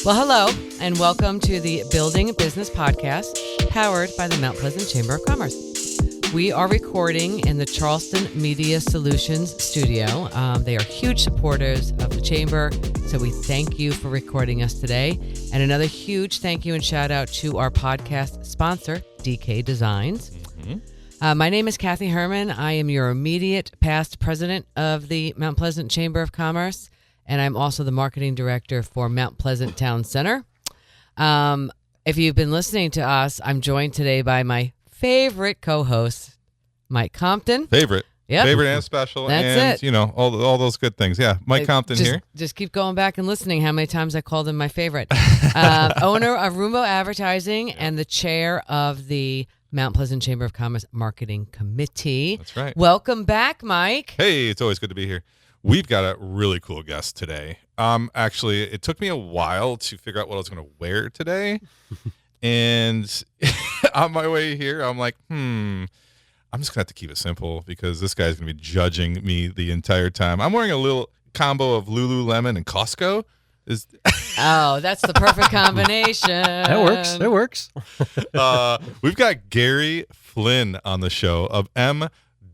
Well, hello, and welcome to the Building Business Podcast, powered by the Mount Pleasant Chamber of Commerce. We are recording in the Charleston Media Solutions studio. They are huge supporters of the Chamber, so we thank you for recording us today. And another huge thank you and shout out to our podcast sponsor, DK Designs. My name is Kathy Herman. I am your immediate past president of the Mount Pleasant Chamber of Commerce, and I'm also the marketing director for Mount Pleasant Towne Centre. If you've been listening to us, I'm joined today by my favorite co-host, Mike Compton. Favorite and special. That's and, it. You know, all those good things. Yeah, Mike Compton here. Just keep going back and listening how many times I called him my favorite. Owner of Rumbo Advertising and the chair of the Mount Pleasant Chamber of Commerce Marketing Committee. That's right. Welcome back, Mike. Hey, it's always good to be here. We've got a really cool guest today. Actually, it took me a while to figure out what I was going to wear today. And on my way here, I'm like, I'm just going to have to keep it simple because this guy's going to be judging me the entire time. I'm wearing a little combo of Lululemon and Costco. Oh, that's the perfect combination. That works. We've got Gary Flynn on the show of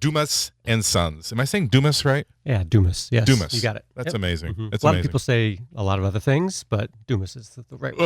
Dumas Sons. Am I saying Dumas right? Yeah, Dumas. Yes, Dumas. You got it. That's amazing. Mm-hmm. That's a lot amazing. of people say a lot of other things, but Dumas is the right one.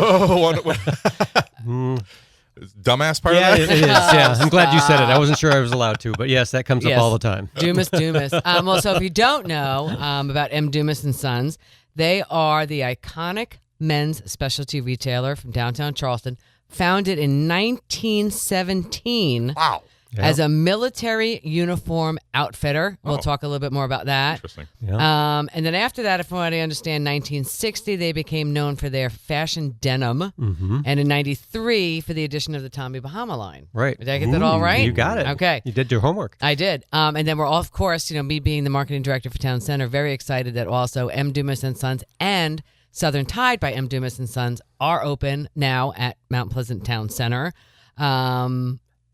Dumbass part Yeah, of that? it is. Yeah, I'm glad you said it. I wasn't sure I was allowed to, but yes, that comes up all the time. Dumas. Well, so if you don't know about Dumas and Sons, they are the iconic men's specialty retailer from downtown Charleston, founded in 1917. Wow. As a military uniform outfitter. We'll talk a little bit more about that. Interesting. Yeah. And then after that, from what I understand, 1960, they became known for their fashion denim. Mm-hmm. And in 93, for the addition of the Tommy Bahama line. Right. Did I get that all right? You got it. Okay. You did your homework. I did. And then we're all, of course, me being the marketing director for Towne Centre, very excited that also Dumas and Sons and Southern Tide by Dumas and Sons are open now at Mount Pleasant Towne Centre.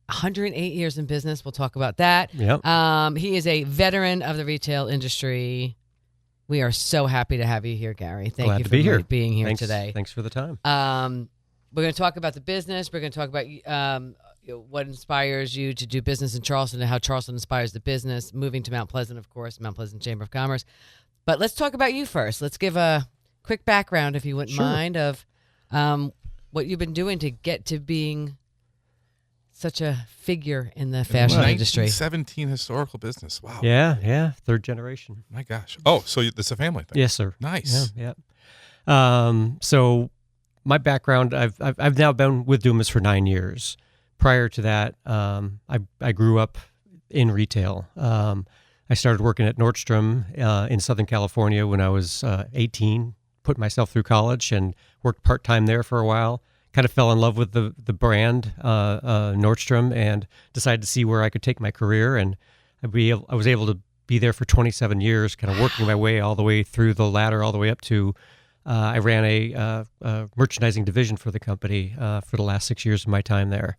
108 years in business. We'll talk about that. Yep. He is a veteran of the retail industry. We are so happy to have you here, Gary. Thank Glad you to for be here. being here Thanks, today. Thanks for the time. We're going to talk about the business. We're going to talk about what inspires you to do business in Charleston and how Charleston inspires the business. Moving to Mount Pleasant, of course, Mount Pleasant Chamber of Commerce. But let's talk about you first. Let's give a quick background, if you wouldn't mind, of what you've been doing to get to being such a figure in the fashion industry. 1917 historical business. Wow. Yeah. Third generation. My gosh. Oh, so it's a family thing. Yes, sir. Nice. Yeah. So my background, I've now been with Dumas for 9 years. Prior to that, I grew up in retail. I started working at Nordstrom in Southern California when I was 18. Put myself through college and worked part-time there for a while. Kind of fell in love with the brand Nordstrom and decided to see where I could take my career. And I was able to be there for 27 years, kind of working my way all the way through the ladder, all the way up to I ran a merchandising division for the company for the last 6 years of my time there.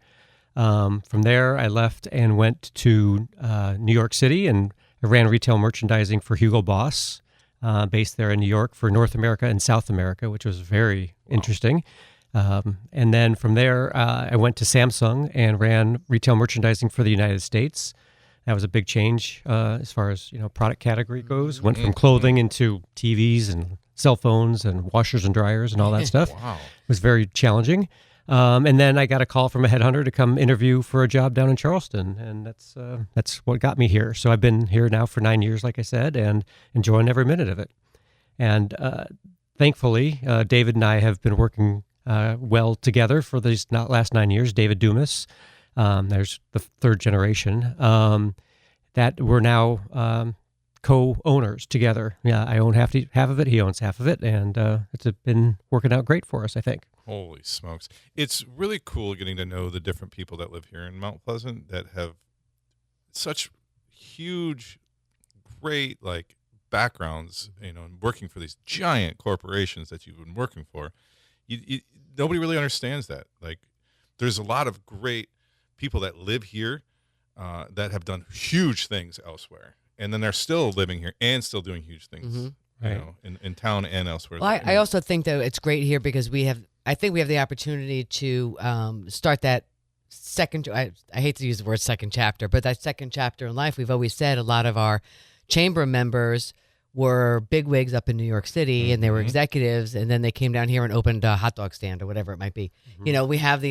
From there, I left and went to New York City, and I ran retail merchandising for Hugo Boss, based there in New York for North America and South America, which was very interesting. And then from there, I went to Samsung and ran retail merchandising for the United States. That was a big change as far as product category goes. Went from clothing into TVs and cell phones and washers and dryers and all that stuff. Wow. It was very challenging. And then I got a call from a headhunter to come interview for a job down in Charleston, and that's what got me here. So I've been here now for 9 years, like I said, and enjoying every minute of it. And thankfully, David and I have been working well together for these last 9 years. David Dumas, there's the third generation, that we're now co-owners together. Yeah, I own half of it, he owns half of it, and it's been working out great for us, I think. Holy smokes. It's really cool getting to know the different people that live here in Mount Pleasant that have such huge, great, backgrounds, and working for these giant corporations that you've been working for. Nobody really understands that. There's a lot of great people that live here that have done huge things elsewhere, and then they're still living here and still doing huge things you know, in town and elsewhere. Well, I also think that it's great here because I think we have the opportunity to start that second. I hate to use the word second chapter, but that second chapter in life. We've always said a lot of our chamber members were bigwigs up in New York City, and they were executives, and then they came down here and opened a hot dog stand or whatever it might be. You know, we have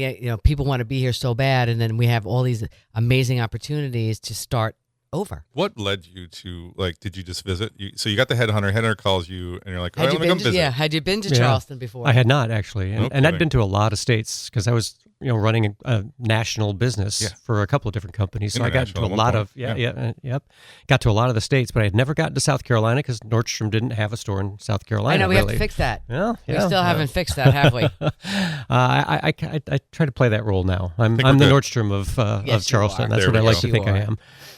people want to be here so bad, and then we have all these amazing opportunities to start over. What led you to, like, did you just visit? So you got the headhunter calls you, and you're like, oh, I want to come visit. Yeah, had you been to Charleston before? I had not, actually. And I'd been to a lot of states because I was, running a national business for a couple of different companies. So I got to a lot of, got to a lot of the states, but I had never gotten to South Carolina because Nordstrom didn't have a store in South Carolina. I know, we really have to fix that. Well, we still haven't fixed that, have we? I try to play that role now. I'm the Nordstrom of Charleston. That's what I like to think I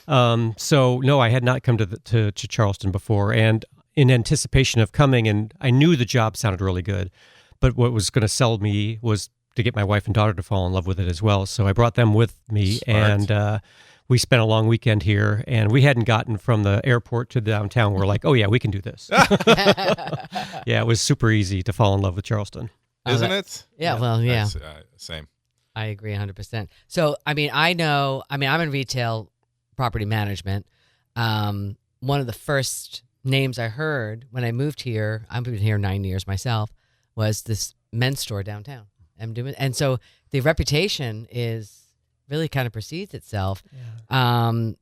am. So no, I had not come to Charleston before, and in anticipation of coming, and I knew the job sounded really good, but what was going to sell me was to get my wife and daughter to fall in love with it as well. So I brought them with me. Smart. And we spent a long weekend here, and we hadn't gotten from the airport to downtown. We're like, oh yeah, we can do this. Yeah, it was super easy to fall in love with Charleston. Isn't it? Yeah, well, yeah. Same. I agree 100%. So, I'm in retail property management. One of the first names I heard when I moved here, I've been here 9 years myself, was this men's store downtown. And so the reputation is really kind of precedes itself. Yeah.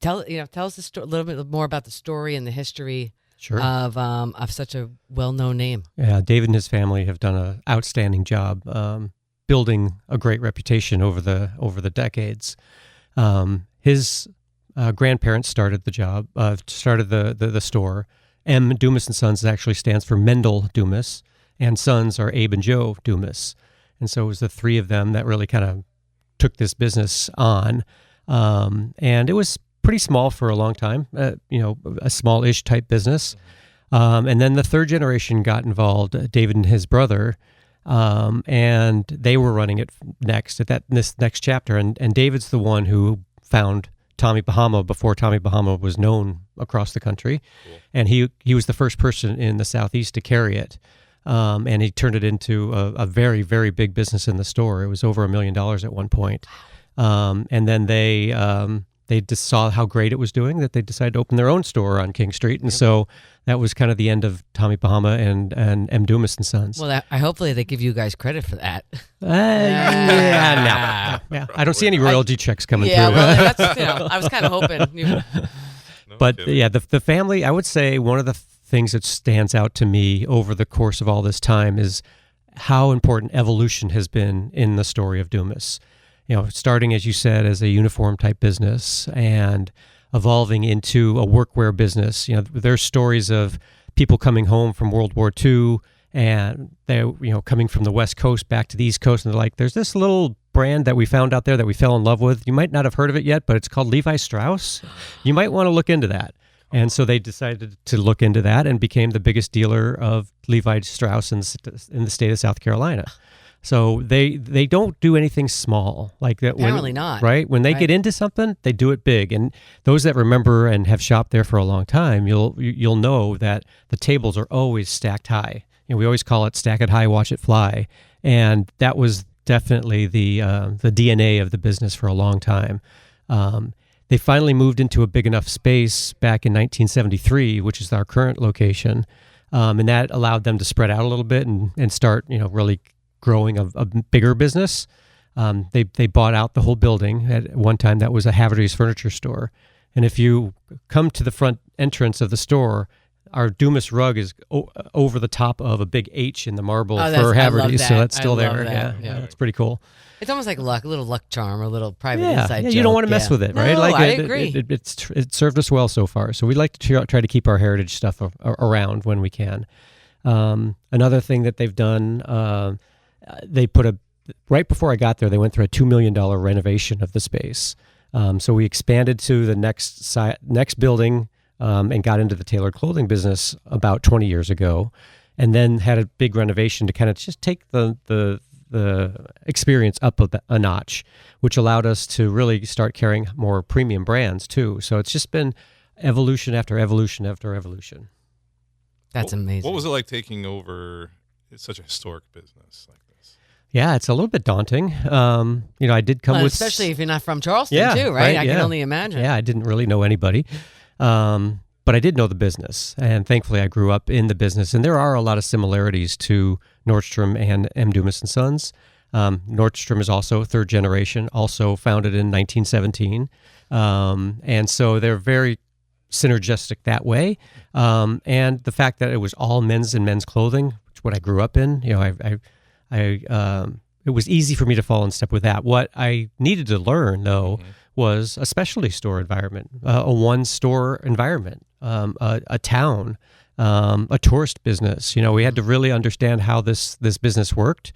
Tell us a little bit more about the story and the history of such a well-known name. Yeah, David and his family have done an outstanding job building a great reputation over the decades. His grandparents started the store. M. Dumas Sons actually stands for Mendel Dumas, and sons are Abe and Joe Dumas. And so it was the three of them that really kind of took this business on. And it was pretty small for a long time, a small-ish type business. And then the third generation got involved, David and his brother, and they were running it next this next chapter. And David's the one who found Tommy Bahama before Tommy Bahama was known across the country. Cool. And he was the first person in the Southeast to carry it. And he turned it into a very, very big business in the store. It was over $1 million at one point. And then they just saw how great it was doing that they decided to open their own store on King Street. And so that was kind of the end of Tommy Bahama and M. Dumas and Sons. Well, hopefully they give you guys credit for that. No. I don't see any royalty checks coming through. Well, that's, I was kind of hoping. But the family, I would say one of the things that stands out to me over the course of all this time is how important evolution has been in the story of Dumas. Starting, as you said, as a uniform type business and evolving into a workwear business. There's stories of people coming home from World War II and they're, coming from the West Coast back to the East Coast, and they're like, there's this little brand that we found out there that we fell in love with. You might not have heard of it yet, but it's called Levi Strauss. You might want to look into that. And so they decided to look into that and became the biggest dealer of Levi Strauss in the state of South Carolina. So they don't do anything small like that. Apparently not. Right? When they get into something, they do it big. And those that remember and have shopped there for a long time, you'll know that the tables are always stacked high. We always call it stack it high, watch it fly. And that was definitely the DNA of the business for a long time. They finally moved into a big enough space back in 1973, which is our current location, and that allowed them to spread out a little bit and start, really growing a bigger business. They bought out the whole building. At one time, that was a Faherty's furniture store. And if you come to the front entrance of the store, our Dumas rug is over the top of a big H in the marble for Faherty's, so that's still there. Yeah, that's pretty cool. It's almost like luck, a little luck charm, or a little private inside joke. You don't want to mess with it, right? No, I agree. It served us well so far. So we like to try to keep our heritage stuff around when we can. Another thing that they've done, they put right before I got there, they went through a $2 million renovation of the space. So we expanded to the next building and got into the tailored clothing business about 20 years ago, and then had a big renovation to kind of just take the experience up a notch, which allowed us to really start carrying more premium brands too. So it's just been evolution after evolution after evolution. That's amazing. What was it like taking over such a historic business like this? Yeah, it's a little bit daunting. I did come with... Especially if you're not from Charleston, too, right? I can only imagine. Yeah, I didn't really know anybody. But I did know the business, and thankfully I grew up in the business. And there are a lot of similarities to Nordstrom and Dumas Sons. Nordstrom is also third generation, also founded in 1917. And so they're very synergistic that way. And the fact that it was all men's and men's clothing, which is what I grew up in, it was easy for me to fall in step with that. What I needed to learn, though, was a specialty store environment, a one-store environment, a town, a tourist business. We had to really understand how this business worked,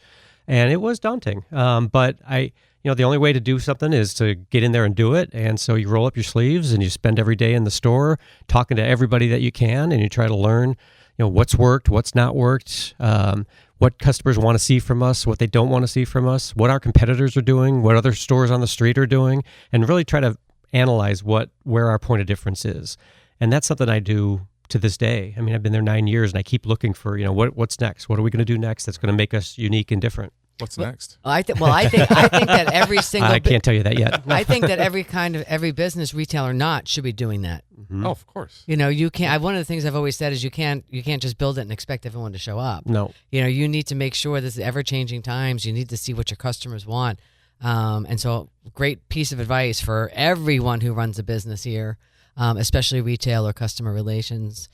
and it was daunting. But the only way to do something is to get in there and do it. And so you roll up your sleeves and you spend every day in the store talking to everybody that you can, and you try to learn, what's worked, what's not worked, what customers want to see from us, what they don't want to see from us, what our competitors are doing, what other stores on the street are doing, and really try to analyze where our point of difference is. And that's something I do to this day. I mean, I've been there 9 years, and I keep looking for, what's next? What are we going to do next that's going to make us unique and different? What's next? I think that every single... I can't tell you that yet. I think that every business, retail or not, should be doing that. Mm-hmm. Oh, of course. You can't. One of the things I've always said is you can't just build it and expect everyone to show up. No. You need to make sure this is ever-changing times. You need to see what your customers want. And so, great piece of advice for everyone who runs a business here, especially retail or customer relations.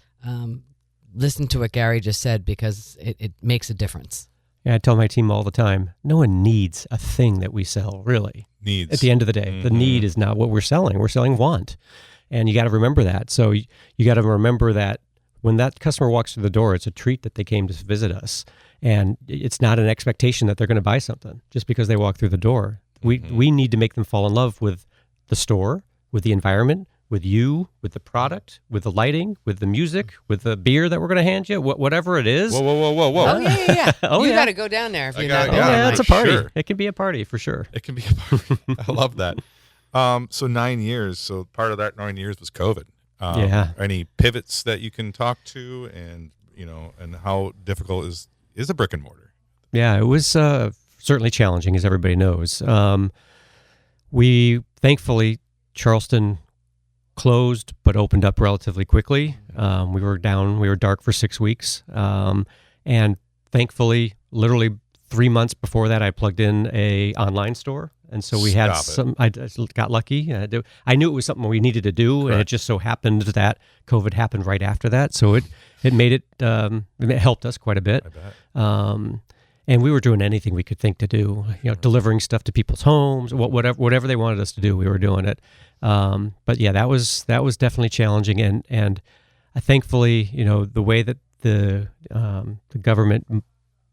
Listen to what Gary just said, because it makes a difference. Yeah, I tell my team all the time, no one needs a thing that we sell, really. Needs. At the end of the day, the need is not what we're selling. We're selling want. And you got to remember that. So you got to remember that when that customer walks through the door, it's a treat that they came to visit us. And it's not an expectation that they're going to buy something just because they walk through the door. We need to make them fall in love with the store, with the environment, with you, with the product, with the lighting, with the music, with the beer that we're going to hand you, whatever it is. Whoa. Oh, yeah. You got to go down there if you're not. Yeah, it's a party. Sure. It can be a party for sure. It can be a party. I love that. So 9 years. So part of that 9 years was COVID. Any pivots that you can talk to, and and how difficult is a brick and mortar? Yeah, it was certainly challenging, as everybody knows. We thankfully Charleston closed but opened up relatively quickly. We were dark for 6 weeks, and thankfully, literally 3 months before that, I plugged in a online store. And so we had I got lucky. I knew it was something we needed to do. Correct. And it just so happened that COVID happened right after that. So it made it helped us quite a bit. I bet. And we were doing anything we could think to do, delivering stuff to people's homes, whatever they wanted us to do, we were doing it. But yeah, that was definitely challenging. And thankfully, the way that the government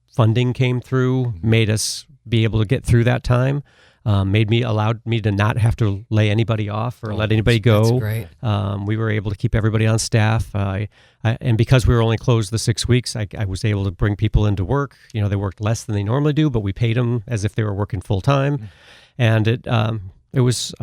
funding came through made us be able to get through that time. Allowed me to not have to lay anybody off or let anybody go. That's great. We were able to keep everybody on staff. And because we were only closed the 6 weeks, I was able to bring people into work. They worked less than they normally do, but we paid them as if they were working full time. And it was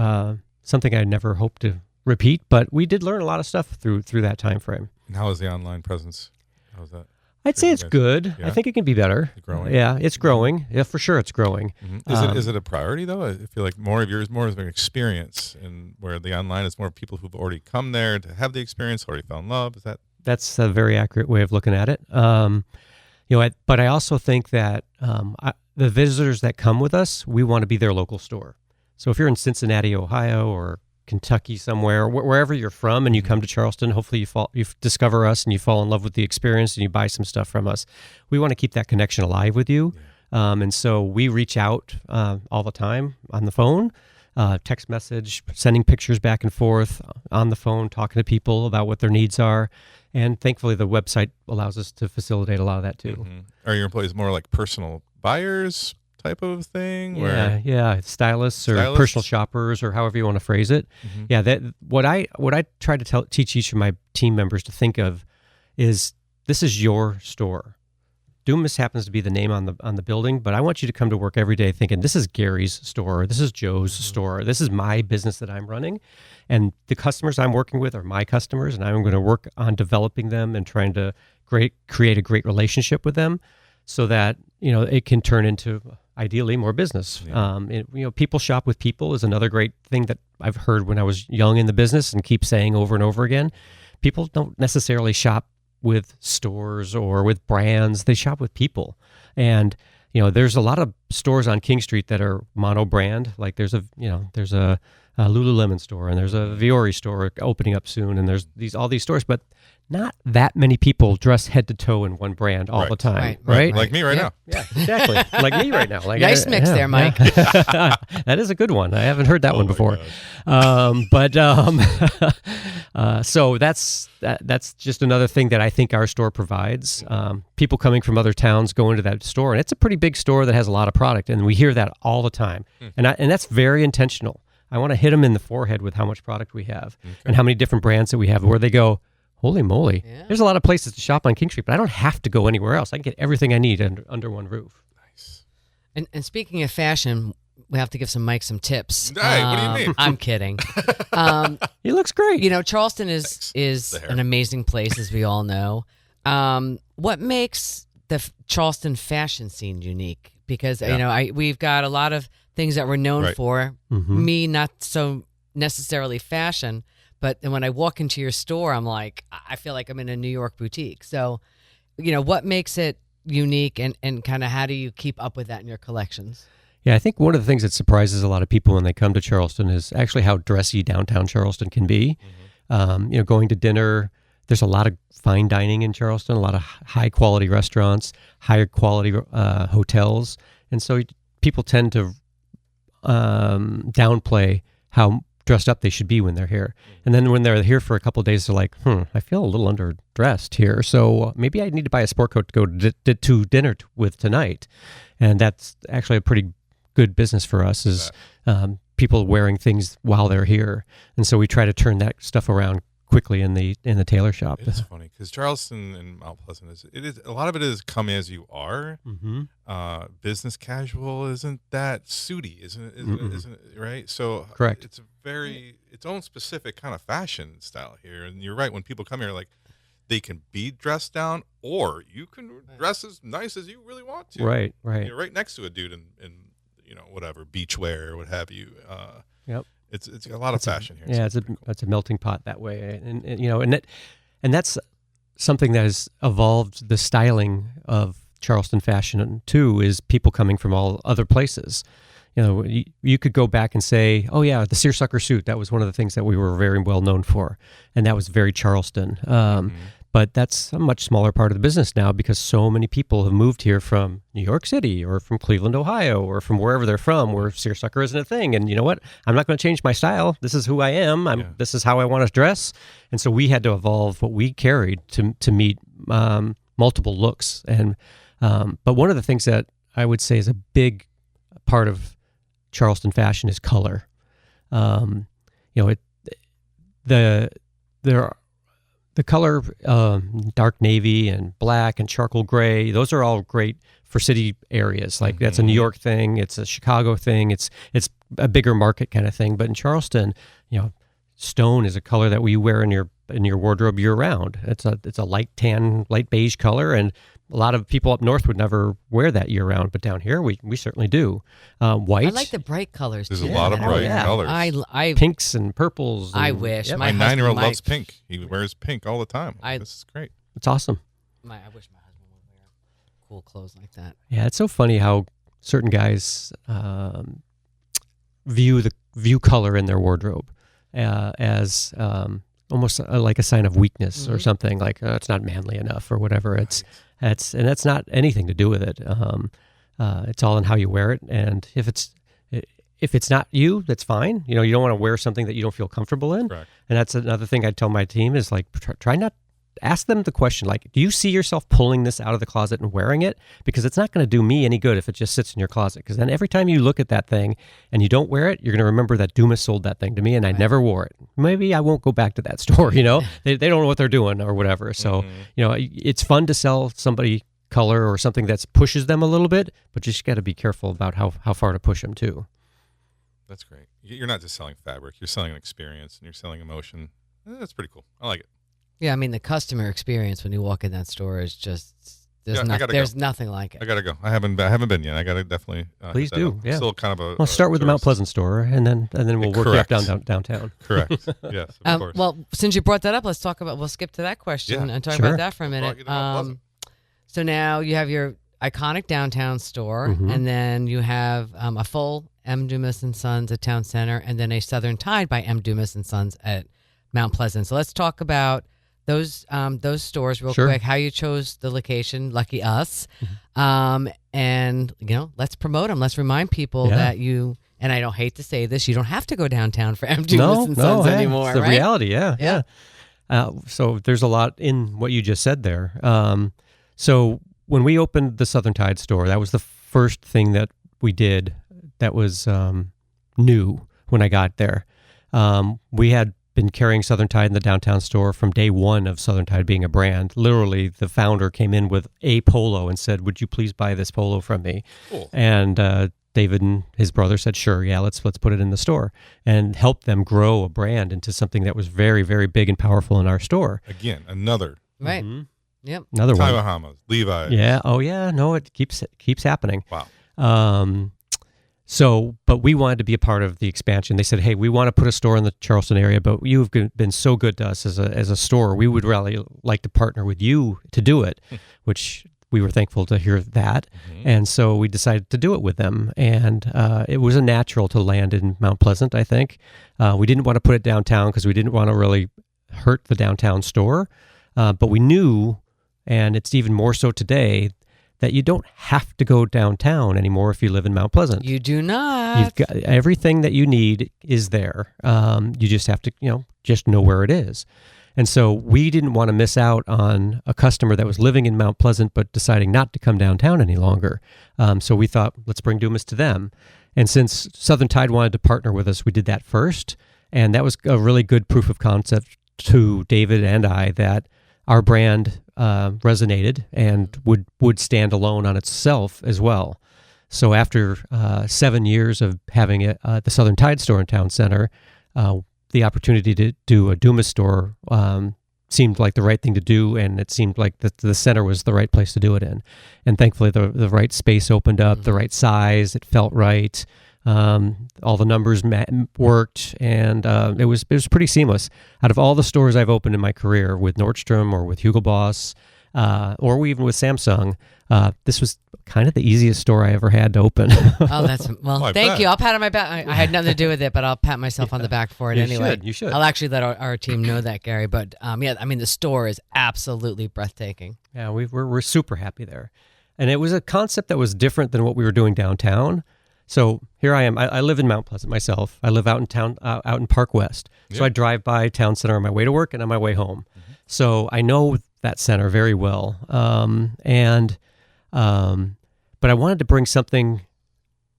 something I never hoped to repeat, but we did learn a lot of stuff through that time frame. And how is the online presence? How is that? I'd say it's good. Yeah. I think it can be better. It's growing. Yeah, it's growing. Yeah, for sure, it's growing. Mm-hmm. Is it a priority though? I feel like more of yours, more of an experience, and where the online is more people who've already come there to have the experience, already fell in love. Is that? That's a very accurate way of looking at it. But I also think that the visitors that come with us, we want to be their local store. So if you're in Cincinnati, Ohio, or Kentucky somewhere, wherever you're from, and you come to Charleston, hopefully you discover us and you fall in love with the experience and you buy some stuff from us. We want to keep that connection alive with you. And so we reach out all the time on the phone, text message, sending pictures back and forth on the phone, talking to people about what their needs are. And thankfully the website allows us to facilitate a lot of that too. Mm-hmm. Are your employees more like personal buyers type of thing? Yeah, stylists or personal shoppers, or however you want to phrase it. Mm-hmm. Yeah, that what I try to teach each of my team members to think of is, this is your store. Dumas happens to be the name on the building, but I want you to come to work every day thinking, this is Gary's store, this is Joe's store, this is my business that I'm running, and the customers I'm working with are my customers, and I'm going to work on developing them and trying to create a great relationship with them, so that it can turn into ideally more business. Yeah. People shop with people is another great thing that I've heard when I was young in the business and keep saying over and over again. People don't necessarily shop with stores or with brands; they shop with people. And there's a lot of stores on King Street that are mono brand. Like there's a Lululemon store, and there's a Viore store opening up soon, and there's all these stores, but not that many people dress head to toe in one brand all the time, right? Like me right now. Yeah, exactly. Like me right now. Like nice mix there, Mike. That is a good one. I haven't heard that one before. So that's just another thing that I think our store provides. People coming from other towns go into that store, and it's a pretty big store that has a lot of product, and we hear that all the time. And that's very intentional. I want to hit them in the forehead with how much product we have and how many different brands that we have, where they go, holy moly, there's a lot of places to shop on King Street, but I don't have to go anywhere else. I can get everything I need under one roof. Nice. And speaking of fashion, we have to give Mike some tips. Hey, what do you mean? I'm kidding. He looks great. Charleston is an amazing place, as we all know. What makes the Charleston fashion scene unique? Because we've got a lot of things that we're known for. Mm-hmm. Me, not so necessarily fashion, but then when I walk into your store, I'm like, I feel like I'm in a New York boutique. So, what makes it unique, and kind of how do you keep up with that in your collections? Yeah, I think one of the things that surprises a lot of people when they come to Charleston is actually how dressy downtown Charleston can be. Mm-hmm. Going to dinner, there's a lot of fine dining in Charleston, a lot of high quality restaurants, higher quality hotels. And so people tend to downplay how dressed up they should be when they're here. And then when they're here for a couple of days, they're like, I feel a little underdressed here. So maybe I need to buy a sport coat to go to dinner with tonight. And that's actually a pretty good business for us, is people wearing things while they're here. And so we try to turn that stuff around quickly in the tailor shop. It's funny because Charleston and Mount Pleasant is a lot of it is come as you are. Mm-hmm. Business casual isn't that suity, isn't it, right? So correct. It's its own specific kind of fashion style here. And you're right, when people come here, like, they can be dressed down, or you can dress as nice as you really want to. Right. You're right next to a dude in whatever beachwear or what have you. Yep. It's a lot of fashion here. Yeah, it's a melting pot that way, and that's something that has evolved the styling of Charleston fashion too. Is people coming from all other places. You could go back and say, oh yeah, the seersucker suit. That was one of the things that we were very well known for, and that was very Charleston. But that's a much smaller part of the business now, because so many people have moved here from New York City or from Cleveland, Ohio, or from wherever they're from, where seersucker isn't a thing. And you know what? I'm not going to change my style. This is who I am. This is how I want to dress. And so we had to evolve what we carried to meet multiple looks. And but one of the things that I would say is a big part of Charleston fashion is color. The color, dark navy and black and charcoal gray, those are all great for city areas. Like that's a New York thing, it's a Chicago thing, it's a bigger market kind of thing. But in Charleston, stone is a color that we wear in your wardrobe year round. It's a light tan, light beige color, and a lot of people up north would never wear that year round, but down here we certainly do. White. I like the bright colors. There's too. a lot of bright colors. I pinks and purples. I wish. Yep. My 9-year-old loves pink. He wears pink all the time. This is great. It's awesome. I wish my husband would wear cool clothes like that. Yeah, it's so funny how certain guys view color in their wardrobe as almost like a sign of weakness or something. Like it's not manly enough or whatever. That's not anything to do with it. It's all in how you wear it, and if it's not you, that's fine. You don't want to wear something that you don't feel comfortable in. Correct. And that's another thing I tell my team is like try not. Ask them the question, like, do you see yourself pulling this out of the closet and wearing it? Because it's not going to do me any good if it just sits in your closet. Because then every time you look at that thing and you don't wear it, you're going to remember that Dumas sold that thing to me and I never wore it. Maybe I won't go back to that store, They don't know what they're doing or whatever. So, it's fun to sell somebody color or something that pushes them a little bit, but you just got to be careful about how far to push them too. That's great. You're not just selling fabric. You're selling an experience and you're selling emotion. That's pretty cool. I like it. Yeah, I mean, the customer experience when you walk in that store is just, there's nothing like it. I gotta go. I haven't been yet. I gotta definitely. Please do. Yeah. Still kind of a. We'll start with the Mount Pleasant store, and then we'll work you up downtown. Correct. Yes, of course. Well, since you brought that up, we'll skip to that question and talk about that for a minute. So now you have your iconic downtown store, and then you have a full M. Dumas Sons at Town Center, and then a Southern Tide by M. Dumas Sons at Mount Pleasant. So let's talk about those stores real quick, how you chose the location, lucky us. And let's promote them. Let's remind people that you, and I don't hate to say this, you don't have to go downtown for M. Dumas Sons anymore. It's the reality. Yeah. So there's a lot in what you just said there. So when we opened the Southern Tide store, that was the first thing that we did that was new when I got there. We had been carrying Southern Tide in the downtown store from day one of Southern Tide being a brand. Literally, the founder came in with a polo and said, "Would you please buy this polo from me?" Cool. And David and his brother said, "Sure, yeah, let's put it in the store," and helped them grow a brand into something that was very, very big and powerful in our store. Again, another right. Yep. Another one. Bahamas, Levi's. Yeah. Oh, yeah. No, it keeps happening. Wow. But we wanted to be a part of the expansion. They said, "Hey, we want to put a store in the Charleston area, but you've been so good to us as a store. We would really like to partner with you to do it," which we were thankful to hear that. And so we decided to do it with them. And it was a natural to land in Mount Pleasant, I think. We didn't want to put it downtown because we didn't want to really hurt the downtown store. But we knew, and it's even more so today, that you don't have to go downtown anymore if you live in Mount Pleasant. You do not. You've got everything that you need is there. You just have to, just know where it is. And so we didn't want to miss out on a customer that was living in Mount Pleasant but deciding not to come downtown any longer. So we thought, let's bring Dumas to them. And since Southern Tide wanted to partner with us, we did that first. And that was a really good proof of concept to David and I that our brand resonated and would stand alone on itself as well. So after 7 years of having it at the Southern Tide store in Town Center, the opportunity to do a Dumas store seemed like the right thing to do, and it seemed like the center was the right place to do it in. And thankfully, the right space opened up, the right size, it felt right. All the numbers worked, and it was pretty seamless. Out of all the stores I've opened in my career with Nordstrom or with Hugo Boss, or even with Samsung, this was kind of the easiest store I ever had to open. Thank you. I'll pat on my back. I had nothing to do with it, but I'll pat myself on the back for it anyway. You should. I'll actually let our team know that, Gary. But the store is absolutely breathtaking. Yeah, we're super happy there, and it was a concept that was different than what we were doing downtown. So here I am. I live in Mount Pleasant myself. I live out in town, out in Park West. So I drive by Town Center on my way to work and on my way home. So I know that center very well. But I wanted to bring something.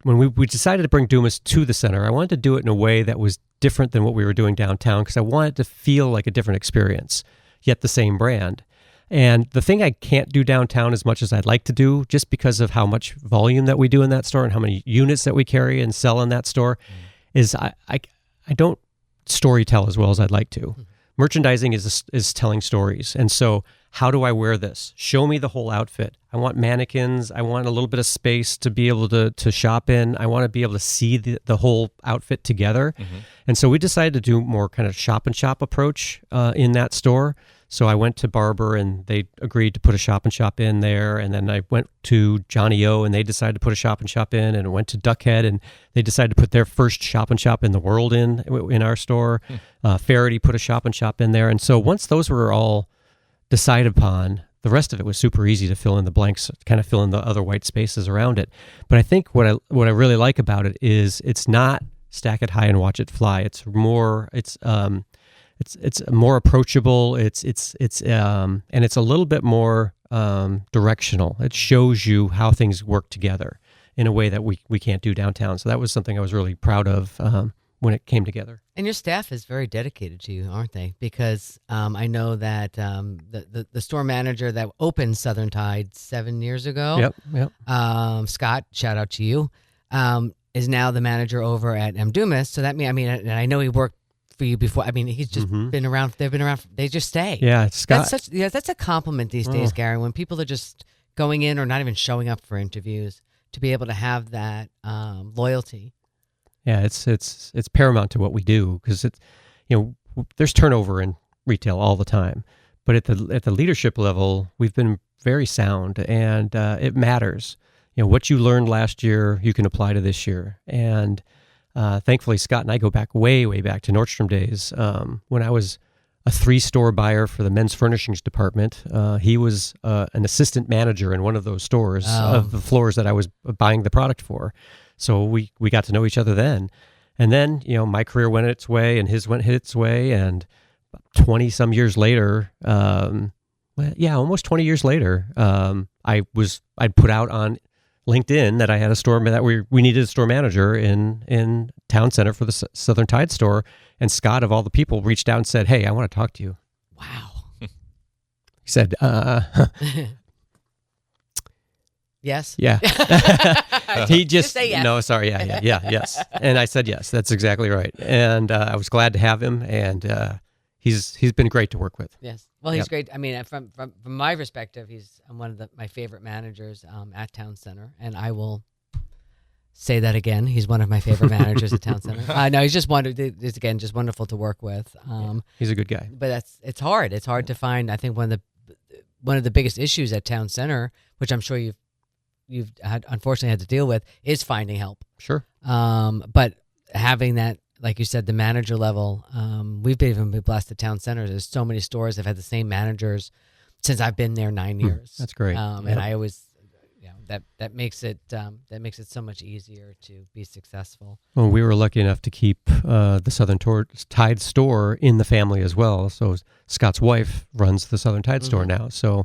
When we decided to bring Dumas to the center, I wanted to do it in a way that was different than what we were doing downtown because I wanted to feel like a different experience, yet the same brand. And the thing I can't do downtown as much as I'd like to do, just because of how much volume that we do in that store and how many units that we carry and sell in that store, is I don't story tell as well as I'd like to. Merchandising is telling stories. And so how do I wear this? Show me the whole outfit. I want mannequins. I want a little bit of space to be able to shop in. I want to be able to see the whole outfit together. And so we decided to do more kind of shop and shop approach in that store. So I went to Barbour and they agreed to put a shop and shop in there. And then I went to Johnnie O and they decided to put a shop and shop in, and went to Duckhead and they decided to put their first shop and shop in the world in our store. Faherty put a shop and shop in there. And so once those were all decided upon, the rest of it was super easy to fill in the blanks, kind of fill in the other white spaces around it. But I think what I really like about it is it's not stack it high and watch it fly. It's more approachable. It's and it's a little bit more directional. It shows you how things work together in a way that we can't do downtown. So that was something I was really proud of when it came together. And your staff is very dedicated to you, aren't they? Because I know that the store manager that opened Southern Tide 7 years ago, Scott, shout out to you, is now the manager over at M. Dumas. So that means, and I know he worked for you before. I mean, he's just been around. They've been around. They just stay. Yeah, Scott. That's a compliment these days, Gary. When people are just going in or not even showing up for interviews, to be able to have that loyalty. Yeah, it's paramount to what we do, because there's turnover in retail all the time, but at the leadership level, we've been very sound, and it matters. What you learned last year, you can apply to this year. And thankfully, Scott and I go back way back to Nordstrom days. When I was a 3-store buyer for the men's furnishings department, he was an assistant manager in one of those stores of the floors that I was buying the product for. So we got to know each other then. And then, my career went its way and his went its way. And 20 some years later, almost 20 years later, I'd put out on LinkedIn that I had a store, that we needed a store manager in Town Center for the Southern Tide store. And Scott, of all the people, reached out and said, "Hey, I want to talk to you." Wow. He said, yes. Yeah. He just say yes. No, sorry. Yeah, yes. And I said yes. That's exactly right. And I was glad to have him, and he's been great to work with. Yes. Well, he's great. I mean, from my perspective, he's one of my favorite managers at Town Center, and I will say that again. He's one of my favorite managers at Town Center. No, he's just just wonderful to work with. He's a good guy. But it's hard. It's hard to find. I think one of the biggest issues at Town Center, which I'm sure you've unfortunately had to deal with, is finding help. Sure. But having that, like you said, the manager level, we've been blessed at Town Center. There's so many stores that have had the same managers since I've been there 9 years. That's great. And I always, that makes it so much easier to be successful. Well, we were lucky enough to keep the Southern Tide store in the family as well. So Scott's wife runs the Southern Tide store now. So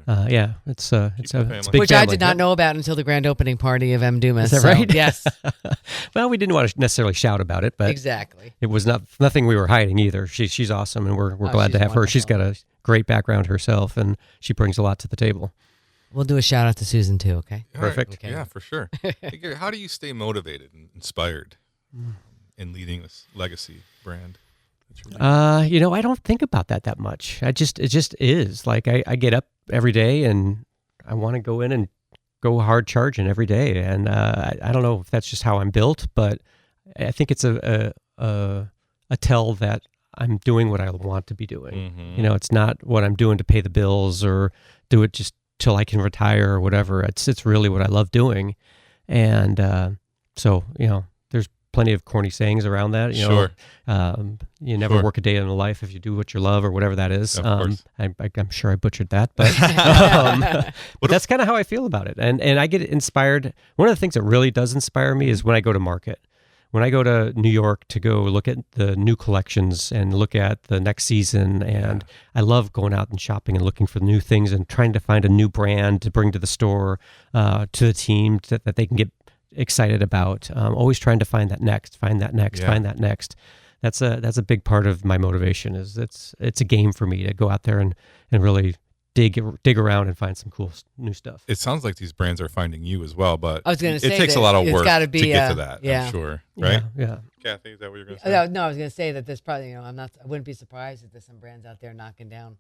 it's a big Which family. I did not know about until the grand opening party of M. Dumas. Is that right? Yes. Well, we didn't want to necessarily shout about it, but exactly. It was nothing we were hiding either. She's awesome, and we're glad to have her. She's got a great background herself, and she brings a lot to the table. We'll do a shout out to Susan too, okay? Perfect. Right. Okay. Yeah, for sure. Hey, Gary, how do you stay motivated and inspired in leading this legacy brand? I don't think about that much. It just is. Like I get up every day and I want to go in and go hard charging every day. And I don't know if that's just how I'm built, but I think it's a tell that I'm doing what I want to be doing. Mm-hmm. It's not what I'm doing to pay the bills or do it just till I can retire or whatever. It's really what I love doing. And so, there's plenty of corny sayings around that. Sure. You never work a day in a life if you do what you love or whatever that is. I'm sure I butchered that, but, but that's kind of how I feel about it. And I get inspired. One of the things that really does inspire me is when I go to market. When I go to New York to go look at the new collections and look at the next season, and I love going out and shopping and looking for new things and trying to find a new brand to bring to the store, to the team that they can get excited about. Always trying to find that next. That's a big part of my motivation. Is it's a game for me to go out there and really dig around and find some cool new stuff. It sounds like these brands are finding you as well, but I was going to say it takes a lot of work to be, get to that. I'm sure, right? Yeah. Kathy, is that what you're going to say? No, I was going to say that there's probably, I wouldn't be surprised if there's some brands out there knocking down.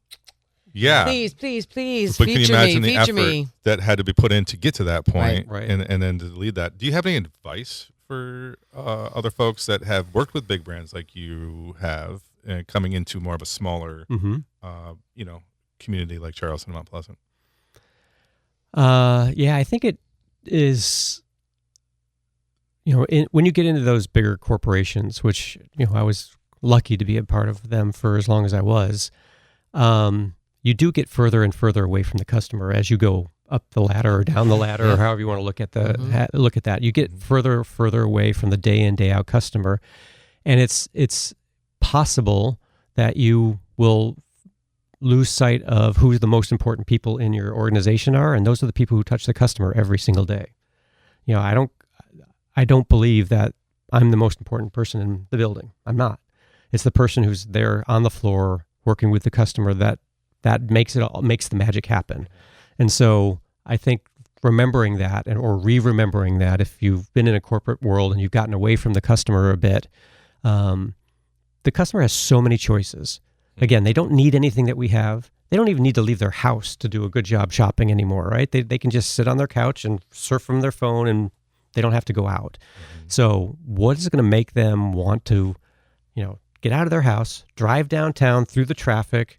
Yeah. Please, but can you imagine the effort that had to be put in to get to that point, right. And then to lead that? Do you have any advice for other folks that have worked with big brands like you have, coming into more of a smaller, community like Charleston and Mount Pleasant? I think it is, when you get into those bigger corporations, which, I was lucky to be a part of them for as long as I was, you do get further and further away from the customer as you go up the ladder or down the ladder or however you want to look at look at that. You get further away from the day in, day out customer. And it's possible that you will lose sight of who the most important people in your organization are, and those are the people who touch the customer every single day. I don't believe that I'm the most important person in the building. I'm not. It's the person who's there on the floor working with the customer that makes the magic happen. And so I think remembering that or re-remembering that if you've been in a corporate world and you've gotten away from the customer a bit, the customer has so many choices. Again, they don't need anything that we have. They don't even need to leave their house to do a good job shopping anymore, right? They can just sit on their couch and surf from their phone, and they don't have to go out. So what is going to make them want to, get out of their house, drive downtown through the traffic,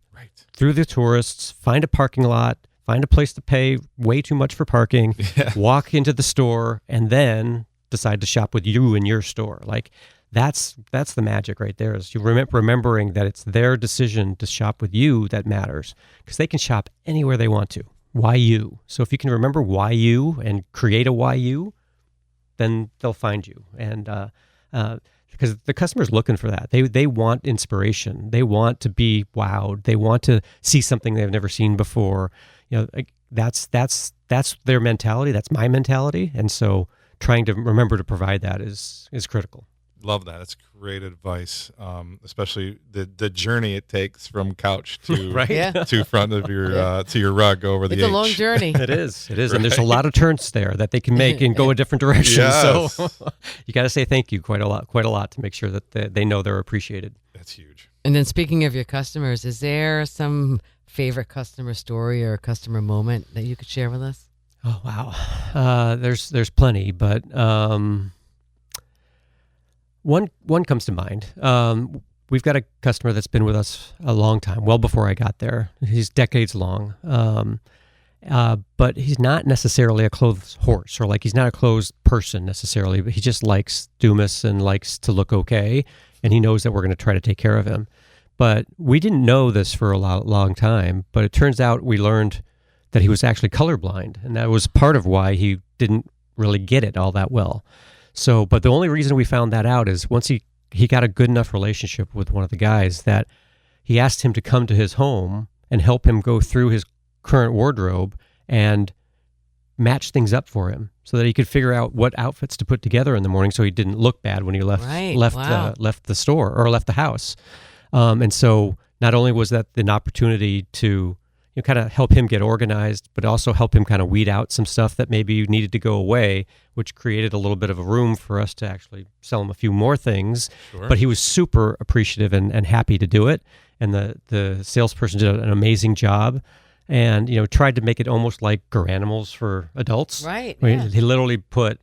through the tourists, find a parking lot, find a place to pay way too much for parking, walk into the store, and then decide to shop with you in your store? Like, that's the magic right there, is you remembering that it's their decision to shop with you that matters, because they can shop anywhere they want to. Why you? So if you can remember why you and create a why you, then they'll find you. And because the customer's looking for that. They want inspiration. They want to be wowed. They want to see something they've never seen before. That's their mentality. That's my mentality. And so trying to remember to provide that is critical. Love that. That's great advice, especially the journey it takes from couch to to front of your to your rug over the It's a long journey. It is. Right? And there's a lot of turns there that they can make and go a different direction. Yes. So you got to say thank you quite a lot to make sure that they know they're appreciated. That's huge. And then speaking of your customers, is there some favorite customer story or customer moment that you could share with us? Oh, wow. There's plenty, but one comes to mind. We've got a customer that's been with us a long time, well before I got there. He's decades long. But he's not necessarily a clothes horse, or like he's not a clothes person necessarily, but he just likes Dumas and likes to look okay, and he knows that we're going to try to take care of him. But we didn't know this for a long time, but it turns out we learned that he was actually colorblind, and that was part of why he didn't really get it all that well. So, but the only reason we found that out is once he got a good enough relationship with one of the guys that he asked him to come to his home and help him go through his current wardrobe and match things up for him so that he could figure out what outfits to put together in the morning so he didn't look bad when he left the store or left the house. And so not only was that an opportunity to kind of help him get organized, but also help him kind of weed out some stuff that maybe needed to go away, which created a little bit of a room for us to actually sell him a few more things. Sure. But he was super appreciative and happy to do it. And the salesperson did an amazing job, and tried to make it almost like Garanimals for adults. Right. Yeah. He literally put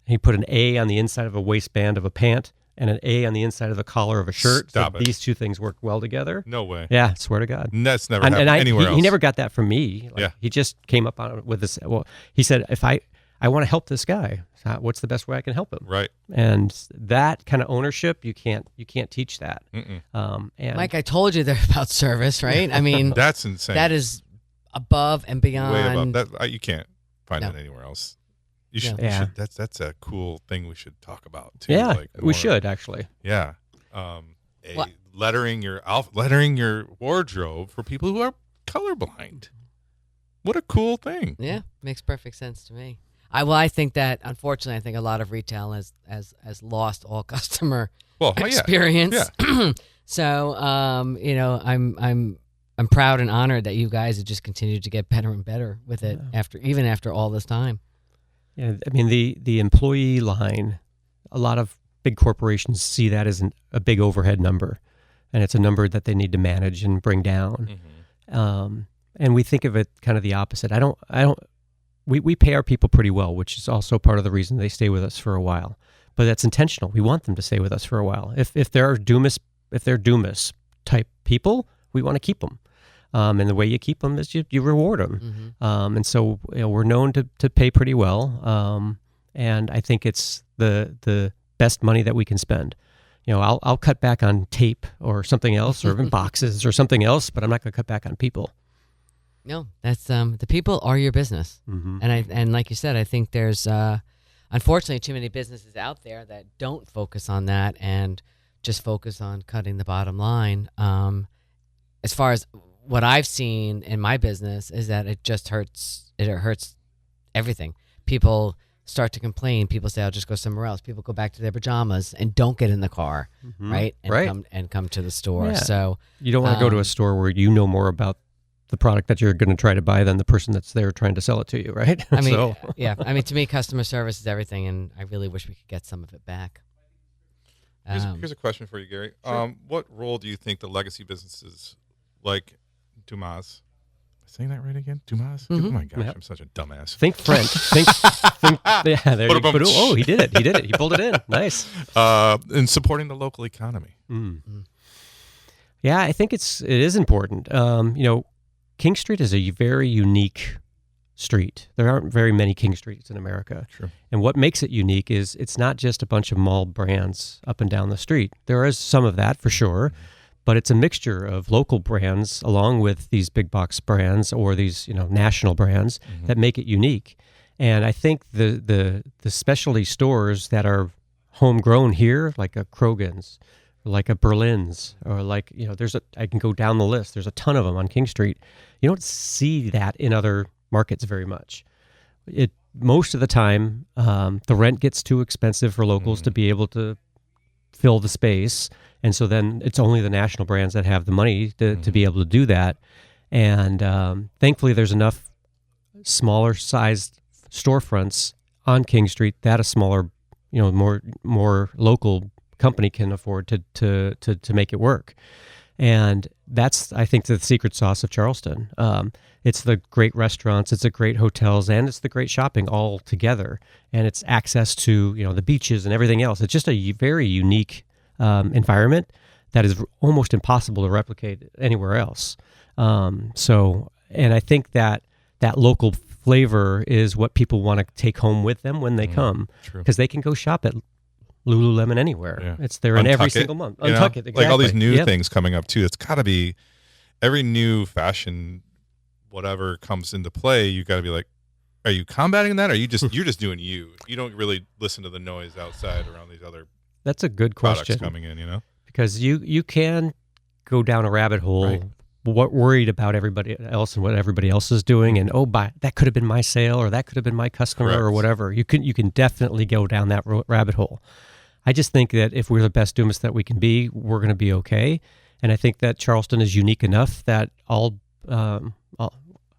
an A on the inside of a waistband of a pant and an A on the inside of the collar of a shirt. Stop it. These two things work well together. No way. Yeah, swear to God. That's never happened anywhere else. He never got that from me. He just came up on it with this. Well, he said, if I want to help this guy, what's the best way I can help him? Right. And that kind of ownership, you can't teach that. And Mike, I told you they're about service, right? I mean, that's insane. That is above and beyond. Way above that. You can't find it anywhere else. You should, that's a cool thing we should talk about too. Yeah, we should actually. Yeah, lettering your wardrobe for people who are colorblind. What a cool thing. Yeah, makes perfect sense to me. I think that unfortunately, a lot of retail has lost all customer experience. Yeah. So I'm proud and honored that you guys have just continued to get better and better with it after all this time. Yeah, I mean the employee line, a lot of big corporations see that as a big overhead number, and it's a number that they need to manage and bring down. Mm-hmm. And we think of it kind of the opposite. We pay our people pretty well, which is also part of the reason they stay with us for a while. But that's intentional. We want them to stay with us for a while. If they're Dumas type people, we want to keep them. And the way you keep them is you reward them. Mm-hmm. And so we're known to pay pretty well. And I think it's the best money that we can spend. I'll cut back on tape or something else, or even boxes or something else, but I'm not going to cut back on people. No, that's the people are your business. Mm-hmm. And like you said, I think there's unfortunately too many businesses out there that don't focus on that and just focus on cutting the bottom line. As far as what I've seen in my business is that it just hurts. It hurts everything. People start to complain. People say, "I'll just go somewhere else." People go back to their pajamas and don't get in the car, mm-hmm. right? And come to the store. Yeah. So you don't want to go to a store where you know more about the product that you're going to try to buy than the person that's there trying to sell it to you, right? I mean, yeah. I mean, to me, customer service is everything, and I really wish we could get some of it back. Here's a question for you, Gary. Sure. What role do you think the legacy businesses like Dumas, saying that right again? Dumas? Mhm. Oh my gosh, Yep. I'm such a dumbass. Think French. think. Yeah, there you go. Oh, he did it. He did it. He pulled it in. Nice. In supporting the local economy. Yeah, I think it is important. King Street is a very unique street. There aren't very many King Streets in America. Sure. And what makes it unique is it's not just a bunch of mall brands up and down the street. There is some of that for sure, but it's a mixture of local brands along with these big box brands or these national brands that make it unique. And I think the specialty stores that are homegrown here, like a Krogan's, like a Berlin's, or like I can go down the list. There's a ton of them on King Street. You don't see that in other markets very much. Most of the time, the rent gets too expensive for locals to be able to fill the space, and so then it's only the national brands that have the money to be able to do that. And thankfully, there's enough smaller sized storefronts on King Street that a smaller, more local company can afford to make it work. And that's, I think, the secret sauce of Charleston. It's the great restaurants, it's the great hotels, and it's the great shopping all together. And it's access to the beaches and everything else. It's just a very unique environment that is almost impossible to replicate anywhere else. And I think that local flavor is what people want to take home with them when they come, because they can go shop at Lululemon anywhere. Yeah. It's there in every single month. Untuck it, exactly. Like all these new things coming up too. It's got to be every new fashion, whatever comes into play. You got to be like, are you combating that? Or are you just you're just doing you? You don't really listen to the noise outside around these other. That's a good question. Products coming in, because you can go down a rabbit hole. Right. Worried about everybody else and what everybody else is doing, and that could have been my sale, or that could have been my customer, Correct. or whatever. You can definitely go down that rabbit hole. I just think that if we're the best Dumas that we can be, we're going to be okay. And I think that Charleston is unique enough that all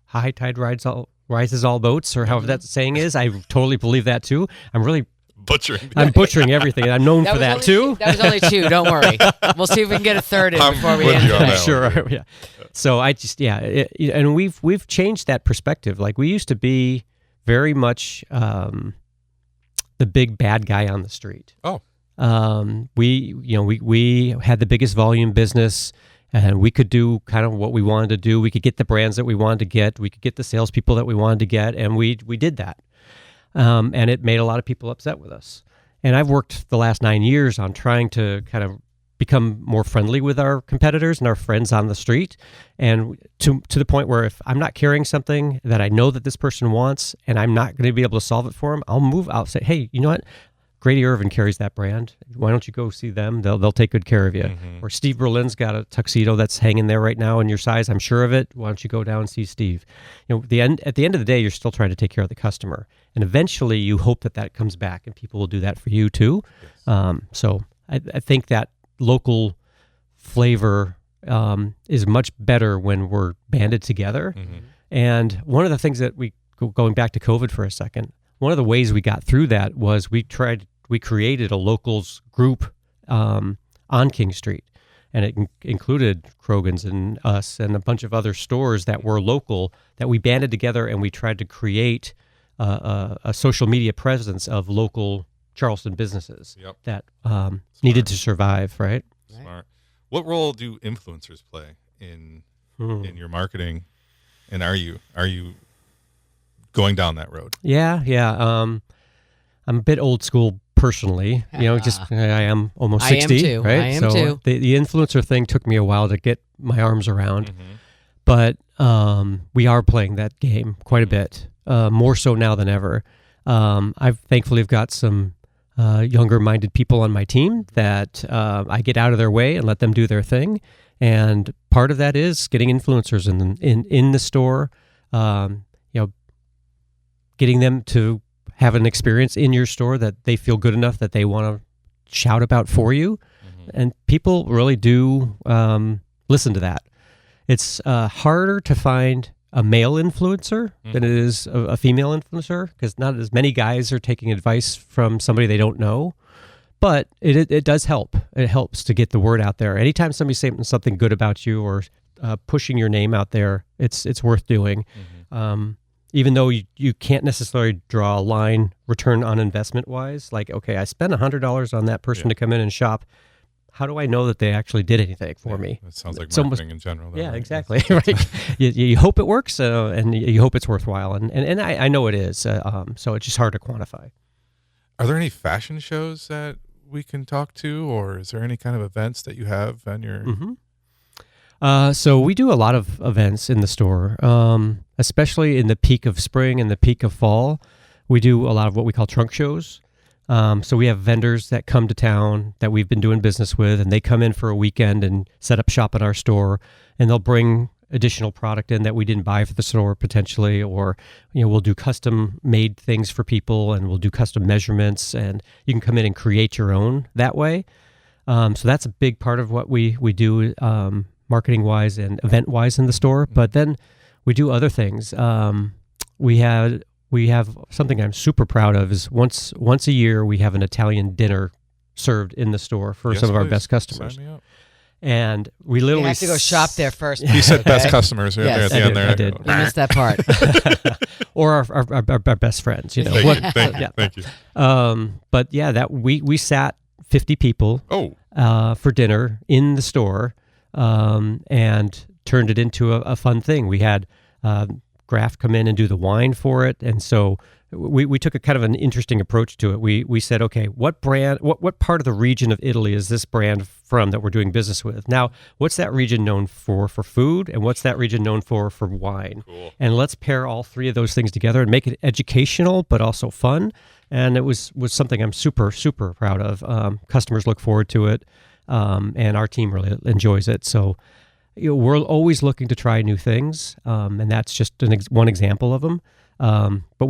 high tide rises all boats, or however that saying is. I totally believe that too. I'm butchering everything, and I'm known for that too. That was only two. Don't worry. We'll see if we can get a third in before we with end. you on that Sure. one. Yeah. So I just and we've changed that perspective. Like, we used to be very much the big bad guy on the street. Oh. We had the biggest volume business, and we could do kind of what we wanted to do. We could get the brands that we wanted to get. We could get the salespeople that we wanted to get, and we did that. And it made a lot of people upset with us. And I've worked the last 9 years on trying to kind of become more friendly with our competitors and our friends on the street, and to the point where if I'm not carrying something that I know that this person wants and I'm not going to be able to solve it for them, I'll move out, say, hey, you know what? Grady Irvin carries that brand. Why don't you go see them? They'll take good care of you. Or Steve Berlin's got a tuxedo that's hanging there right now in your size. I'm sure of it. Why don't you go down and see Steve? At the end of the day, you're still trying to take care of the customer, and eventually you hope that comes back, and people will do that for you too. Yes. So I think that local flavor is much better when we're banded together. And one of the things that going back to COVID for a second, one of the ways we got through that was we created a locals group on King Street, and it included Krogan's and us and a bunch of other stores that were local, that we banded together, and we tried to create a social media presence of local Charleston businesses that needed to survive, right? Smart. What role do influencers play in your marketing, and are you going down that road? Yeah. I'm a bit old school personally, I am almost 60, I am too. right? I am too. The influencer thing took me a while to get my arms around, but we are playing that game quite a bit, more so now than ever. I've thankfully got some younger minded people on my team that I get out of their way and let them do their thing. And part of that is getting influencers in the store, getting them to have an experience in your store that they feel good enough that they want to shout about for you. And people really do listen to that. It's harder to find a male influencer than it is a female influencer, because not as many guys are taking advice from somebody they don't know. But it does help. It helps to get the word out there. Anytime somebody's saying something good about you or pushing your name out there, it's worth doing. Even though you can't necessarily draw a line return on investment wise, like, okay, I spent $100 on that person to come in and shop. How do I know that they actually did anything for me? It sounds like marketing in general. Though, yeah, right? exactly. Right. You hope it works, and you hope it's worthwhile, and I know it is. So it's just hard to quantify. Are there any fashion shows that we can talk to, or is there any kind of events that you have on your? So we do a lot of events in the store, especially in the peak of spring and the peak of fall. We do a lot of what we call trunk shows. So we have vendors that come to town that we've been doing business with, and they come in for a weekend and set up shop at our store, and they'll bring additional product in that we didn't buy for the store potentially, or we'll do custom made things for people, and we'll do custom measurements, and you can come in and create your own that way. So that's a big part of what we do. Marketing wise and event wise in the store, but then we do other things. We have something I'm super proud of is once a year we have an Italian dinner served in the store for some of our best customers. Sign me up. And we literally You have to go shop there first. You said best customers right Yes. there at the end there. I did. We missed that part. or our best friends, Thank you. But yeah, that we sat 50 people for dinner in the store. And turned it into a fun thing. We had Graf come in and do the wine for it, and so we took a kind of an interesting approach to it. We said, okay, what brand, what part of the region of Italy is this brand from that we're doing business with? Now, what's that region known for food, and what's that region known for wine? Cool. And let's pair all three of those things together and make it educational but also fun. And it was something I'm super proud of. Customers look forward to it. And our team really enjoys it. So we're always looking to try new things, and that's just one example of them. But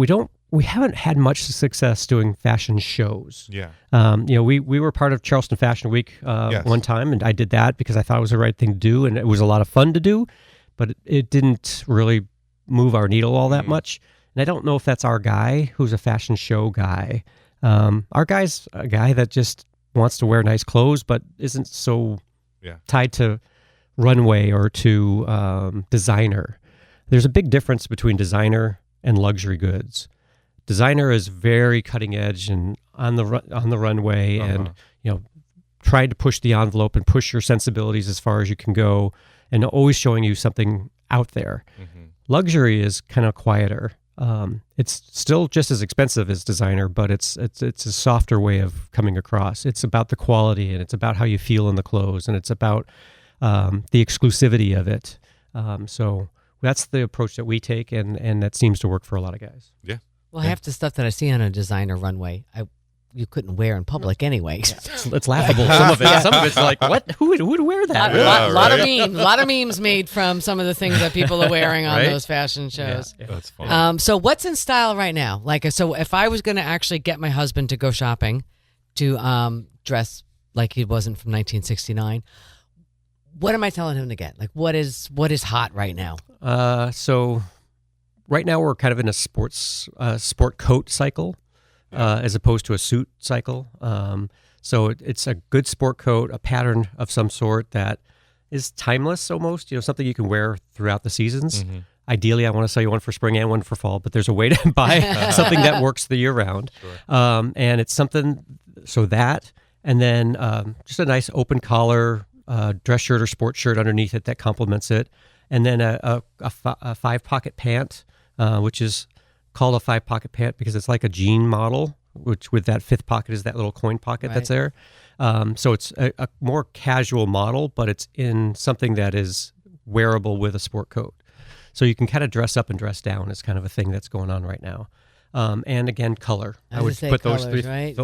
we haven't had much success doing fashion shows. Yeah. We were part of Charleston Fashion Week one time, and I did that because I thought it was the right thing to do, and it was a lot of fun to do, but it didn't really move our needle all that much. And I don't know if that's our guy who's a fashion show guy. Our guy's a guy that just wants to wear nice clothes, but isn't so tied to runway or to designer. There's a big difference between designer and luxury goods. Designer is very cutting edge and on the runway, and trying to push the envelope and push your sensibilities as far as you can go, and always showing you something out there. Luxury is kind of quieter. It's still just as expensive as designer, but it's a softer way of coming across. It's about the quality, and it's about how you feel in the clothes, and it's about the exclusivity of it. So that's the approach that we take, and that seems to work for a lot of guys. Yeah. Well, half the stuff that I see on a designer runway, you couldn't wear in public anyway. It's laughable. Some of it's like, what? Who would wear that? A lot of memes made from some of the things that people are wearing on those fashion shows. Yeah. That's fun. So what's in style right now? So if I was going to actually get my husband to go shopping to dress like he wasn't from 1969, what am I telling him to get? Like, what is hot right now? So right now we're kind of in a sport coat cycle. As opposed to a suit cycle. So it's a good sport coat, a pattern of some sort that is timeless almost, something you can wear throughout the seasons. Ideally, I want to sell you one for spring and one for fall, but there's a way to buy something that works the year round. Sure. And it's something, so that, and then just a nice open collar dress shirt or sport shirt underneath it that complements it. And then a 5-pocket pant, which is called a 5-pocket pant because it's like a jean model, which with that 5th pocket is that little coin pocket that's there. So it's a more casual model, but it's in something that is wearable with a sport coat. So you can kind of dress up and dress down is kind of a thing that's going on right now. And again, color. I would put colors, those three, right?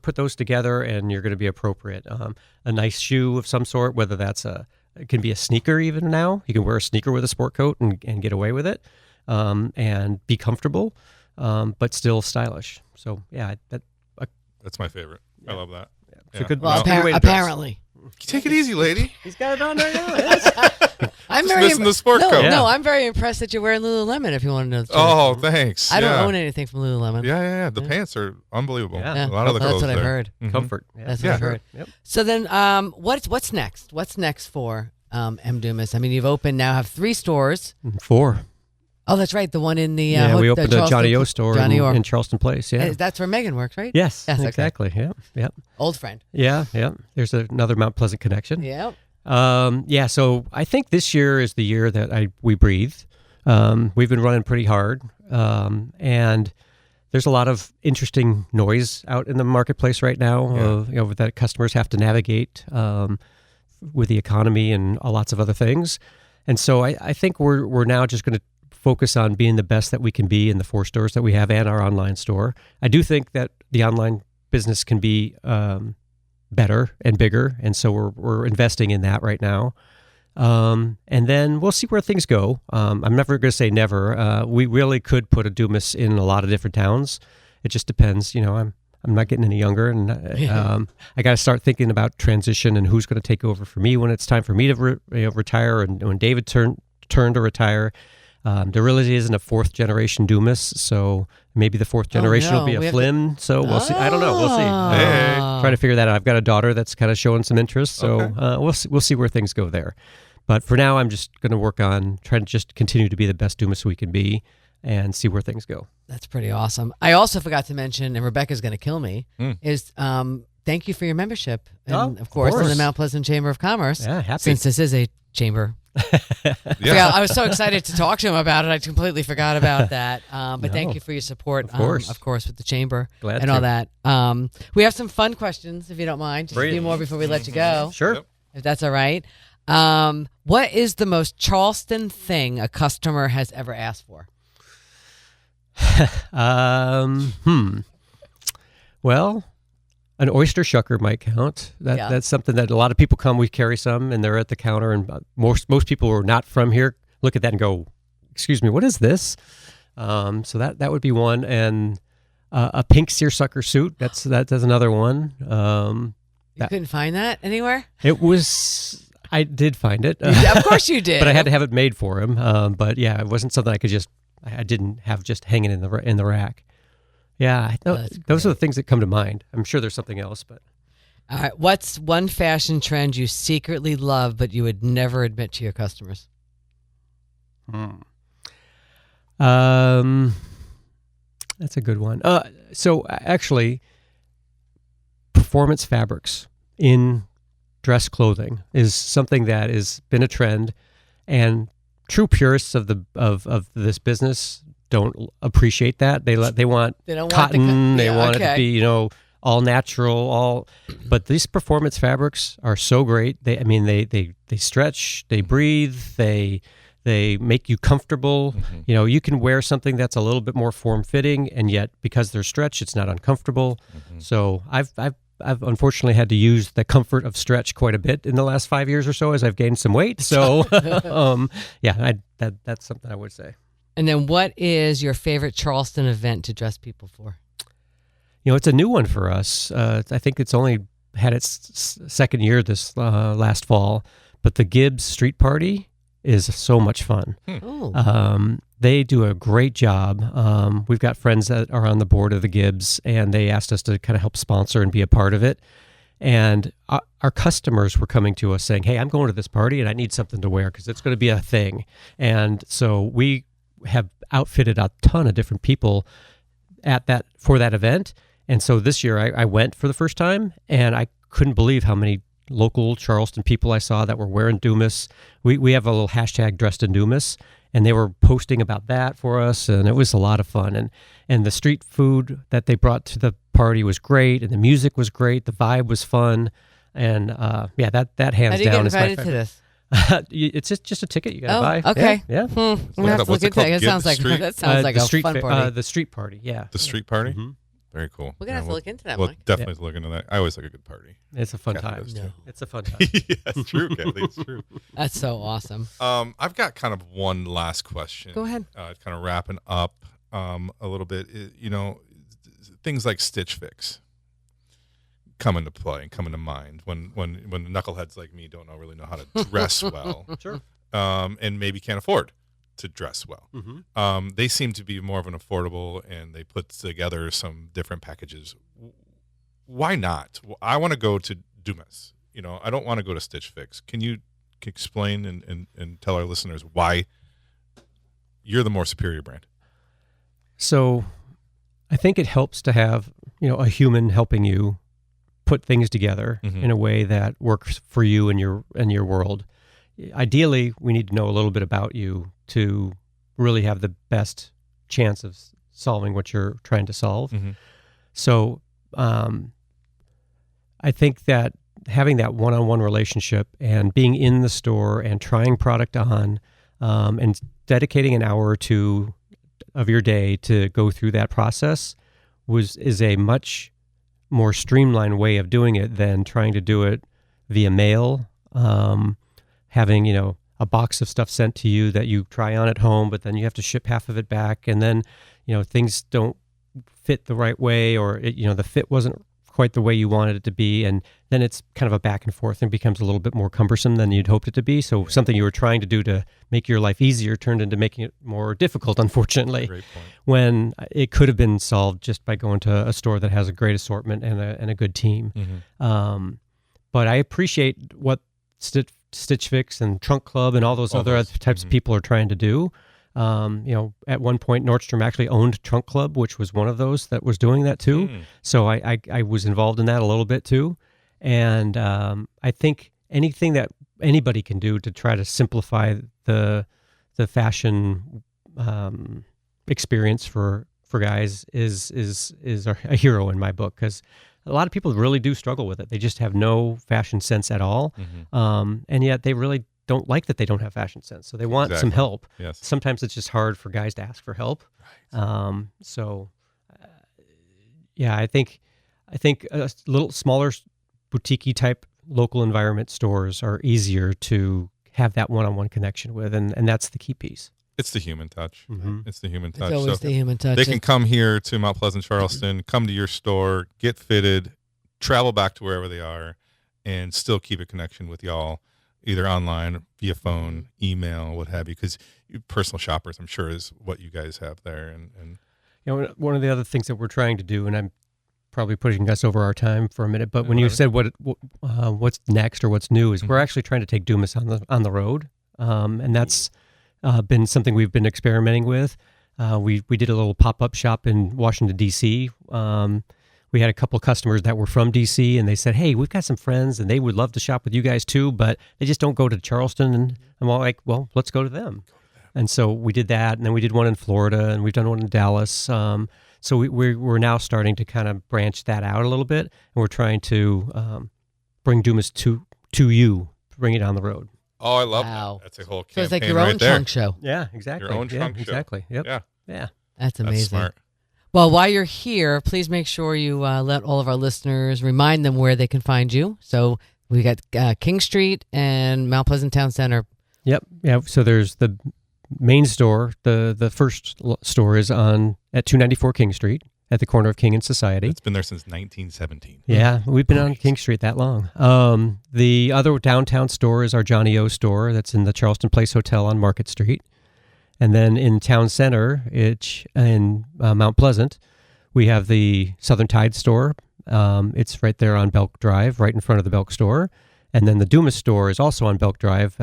Put those together, and you're going to be appropriate. A nice shoe of some sort, whether that's it can be a sneaker even now. You can wear a sneaker with a sport coat and get away with it. And be comfortable, but still stylish. So yeah, that's my favorite. I love that. It's a good, well, way to apparently. Take it easy, lady. He's got it on right now. I'm Just very missing the sport no, coat. No, I'm very impressed that you're wearing Lululemon. If you want to know the truth. Oh, thanks. I don't Yeah. own anything from Lululemon. Yeah. The pants are unbelievable. Yeah. A lot of the clothes That's what I've there. heard. Mhm. Comfort. Yeah. That's what I've heard. Yep. So then, what's next? What's next for M. Dumas? I mean, you've opened now, have 3 stores. 4. Oh, that's right, the one in the Yeah, we opened a Johnnie O store in Charleston Place. Yeah. That's where Megan works, right? Yes, okay. exactly. Yeah, yeah. Old friend. Yeah, yeah. There's another Mount Pleasant connection. Yeah. Yeah, so I think this year is the year that we breathe. We've been running pretty hard, and there's a lot of interesting noise out in the marketplace right now that customers have to navigate with the economy and lots of other things. And so I think we're now just going to focus on being the best that we can be in the 4 stores that we have and our online store. I do think that the online business can be better and bigger, and so we're investing in that right now. And then we'll see where things go. I'm never going to say never. We really could put a Dumas in a lot of different towns. It just depends. I'm not getting any younger, and I got to start thinking about transition and who's going to take over for me when it's time for me to retire, and when David turned to retire. There really isn't a 4th generation Dumas, so maybe the 4th generation will be a Flynn. So we'll see. I don't know. We'll see. Hey. Trying to figure that out. I've got a daughter that's kind of showing some interest, so we'll see where things go there. But for now, I'm just going to work on trying to just continue to be the best Dumas we can be and see where things go. That's pretty awesome. I also forgot to mention, and Rebecca's going to kill me, is thank you for your membership. And of course, in the Mount Pleasant Chamber of Commerce. Yeah, happy. Since this is a chamber. I was so excited to talk to him about it. I completely forgot about that. But thank you for your support, of course, with the chamber Glad and to. all that. We have some fun questions, if you don't mind. Just a few more before we let you go. Sure. Yep. If that's all right. What is the most Charleston thing a customer has ever asked for? Well, an oyster shucker might count. That's something that a lot of people come. We carry some, and they're at the counter, and most people who are not from here look at that and go, "Excuse me, what is this?" So that would be one, and a pink seersucker suit. That's another one. You couldn't find that anywhere? I did find it. Of course you did. But I had to have it made for him. But yeah, it wasn't something I didn't have just hanging in the rack. Yeah, those are the things that come to mind. I'm sure there's something else, but. All right. What's one fashion trend you secretly love but you would never admit to your customers? That's a good one. So actually, performance fabrics in dress clothing is something that has been a trend, and true purists of this business don't appreciate that. They want cotton. They want it to be all natural. But these performance fabrics are so great. They stretch. They breathe. They make you comfortable. Mm-hmm. You can wear something that's a little bit more form-fitting, and yet because they're stretched, it's not uncomfortable. Mm-hmm. So I've unfortunately had to use the comfort of stretch quite a bit in the last 5 years or so as I've gained some weight. So that's something I would say. And then what is your favorite Charleston event to dress people for? It's a new one for us. I think it's only had its second year this last fall, but the Gibbs Street Party is so much fun. They do a great job. We've got friends that are on the board of the Gibbs, and they asked us to kind of help sponsor and be a part of it. And our customers were coming to us saying, "Hey, I'm going to this party, and I need something to wear because it's going to be a thing." And so we have outfitted a ton of different people for that event. And so this year I went for the first time, and I couldn't believe how many local Charleston people I saw that were wearing Dumas. We have a little hashtag dressed in Dumas, and they were posting about that for us, and it was a lot of fun. And the street food that they brought to the party was great, and the music was great. The vibe was fun, and that hands down is my favorite. How do you get invited to this? It's just a ticket you got to buy. Okay. Yeah. I'm gonna have to look into that. That sounds like a fun party. The street party. Yeah. The street party. Mm-hmm. Very cool. We're gonna have to look into that. We'll Mike. definitely look into that. I always like a good party. It's a fun Kathy time. does too. It's a fun time. Yeah, it's true, Kathy. It's true. That's so awesome. I've got kind of one last question. Go ahead. Kind of wrapping up a little bit. Things like Stitch Fix come into play and come into mind when the knuckleheads like me don't really know how to dress well. Sure. and maybe can't afford to dress well. Mm-hmm. They seem to be more of an affordable, and they put together some different packages. Why not? Well, I want to go to Dumas. I don't want to go to Stitch Fix. Can you explain and tell our listeners why you're the more superior brand? So I think it helps to have, a human helping you put things together in a way that works for you and your world. Ideally, we need to know a little bit about you to really have the best chance of solving what you're trying to solve. So I think that having that one-on-one relationship and being in the store and trying product on and dedicating an hour or two of your day to go through that process is a much more streamlined way of doing it than trying to do it via mail, having, a box of stuff sent to you that you try on at home, but then you have to ship half of it back. And then, things don't fit the right way, or the fit wasn't quite the way you wanted it to be. And then it's kind of a back and forth and becomes a little bit more cumbersome than you'd hoped it to be. So something you were trying to do to make your life easier turned into making it more difficult, unfortunately. Great point. When it could have been solved just by going to a store that has a great assortment and a good team. But I appreciate what Stitch Fix and Trunk Club and all those other types of people are trying to do. At one point, Nordstrom actually owned Trunk Club, which was one of those that was doing that too. So I was involved in that a little bit too. And I think anything that anybody can do to try to simplify the fashion experience for guys is a hero in my book, because a lot of people really do struggle with it. They just have no fashion sense at all. And yet they really don't like that they don't have fashion sense. So they want some help. Yes. Sometimes it's just hard for guys to ask for help. Right. I think a little smaller boutique-y type local environment stores are easier to have that one-on-one connection with. And that's the key piece. It's the human touch. It's the human touch. It's always the human touch. They can come here to Mount Pleasant, Charleston, come to your store, get fitted, travel back to wherever they are, and still keep a connection with y'all, either online, via phone, email, what have you, because personal shoppers, I'm sure, is what you guys have there. And one of the other things that we're trying to do, and I'm probably pushing us over our time for a minute, but when you said what's next or what's new, is we're actually trying to take Dumas on the road, and that's been something we've been experimenting with. We did a little pop-up shop in Washington, D.C. We had a couple of customers that were from D.C., and they said, hey, we've got some friends, and they would love to shop with you guys too, but they just don't go to Charleston. And I'm all like, well, let's go to them. And so we did that, and then we did one in Florida, and we've done one in Dallas. So we're now starting to kind of branch that out a little bit, and we're trying to bring Dumas to you, bring it on the road. Oh, I love that. That's a whole campaign. So it's like your own trunk show. Yeah, exactly. Your own trunk show. Exactly. Yep. Yeah. That's amazing. That's smart. Well, while you're here, please make sure you let all of our listeners, remind them where they can find you. So we got King Street and Mount Pleasant Towne Centre. Yep. Yeah. So there's the main store. The first store is at 294 King Street at the corner of King and Society. It's been there since 1917. Yeah, we've been on King Street that long. The other downtown store is our Johnnie O store that's in the Charleston Place Hotel on Market Street. And then in Town Center, in Mount Pleasant, we have the Southern Tide store. It's right there on Belk Drive, right in front of the Belk store. And then the Dumas store is also on Belk Drive.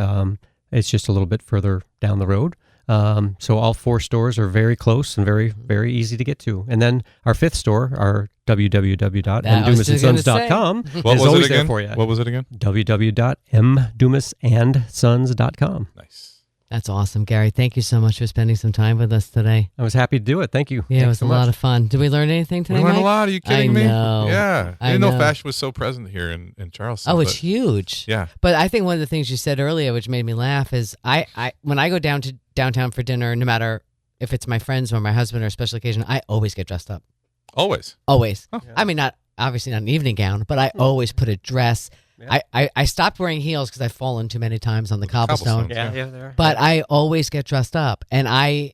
It's just a little bit further down the road. So all four stores are very close and very, very easy to get to. And then our fifth store, our www.mdumasandsons.com is always there for you. What was it again? www.mdumasandsons.com. Nice. That's awesome, Gary. Thank you so much for spending some time with us today. I was happy to do it. Thank you. Yeah, Thanks it was so a much. lot of fun. Did we learn anything today, We learned Mike? a lot. Are you kidding me? Know. Yeah. I didn't know fashion was so present here in Charleston. Oh, it's huge. Yeah. But I think one of the things you said earlier, which made me laugh, is I when I go down to downtown for dinner, no matter if it's my friends or my husband or a special occasion, I always get dressed up. Always. Always. Oh. I mean, obviously not an evening gown, but I always put a dress. Yeah. I stopped wearing heels because I've fallen too many times on the cobblestone. Yeah. But I always get dressed up, and I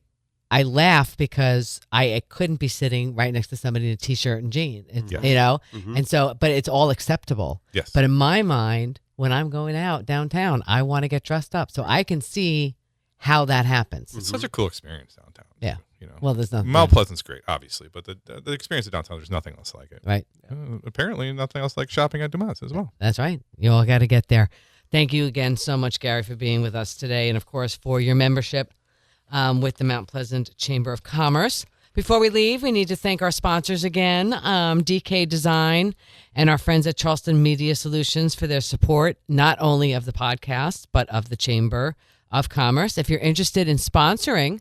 laugh because I couldn't be sitting right next to somebody in a t-shirt and jeans, you know. And so, but it's all acceptable. Yes. But in my mind, when I'm going out downtown, I want to get dressed up. So I can see how that happens. It's such a cool experience downtown. Yeah. You know, Well, there's nothing. Mount Pleasant's great, obviously, but the experience of downtown, there's nothing else like it. Right. Apparently, nothing else like shopping at Dumas as well. That's right. You all got to get there. Thank you again so much, Gary, for being with us today. And, of course, for your membership with the Mount Pleasant Chamber of Commerce. Before we leave, we need to thank our sponsors again, DK Design and our friends at Charleston Media Solutions for their support, not only of the podcast, but of the Chamber of Commerce. If you're interested in sponsoring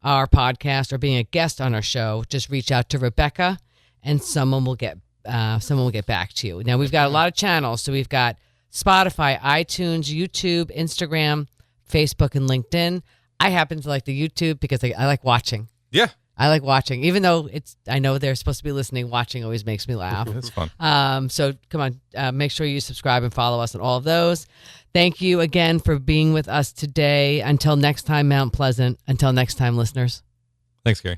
our podcast or being a guest on our show, just reach out to Rebecca and someone will get back to you. Now, we've got a lot of channels. So we've got Spotify, iTunes, YouTube, Instagram, Facebook, and LinkedIn. I happen to like the YouTube because I like watching. Yeah. I like watching, even though I know they're supposed to be listening. Watching always makes me laugh. It's fun. So come on, make sure you subscribe and follow us on all of those. Thank you again for being with us today. Until next time, Mount Pleasant. Until next time, listeners. Thanks, Gary.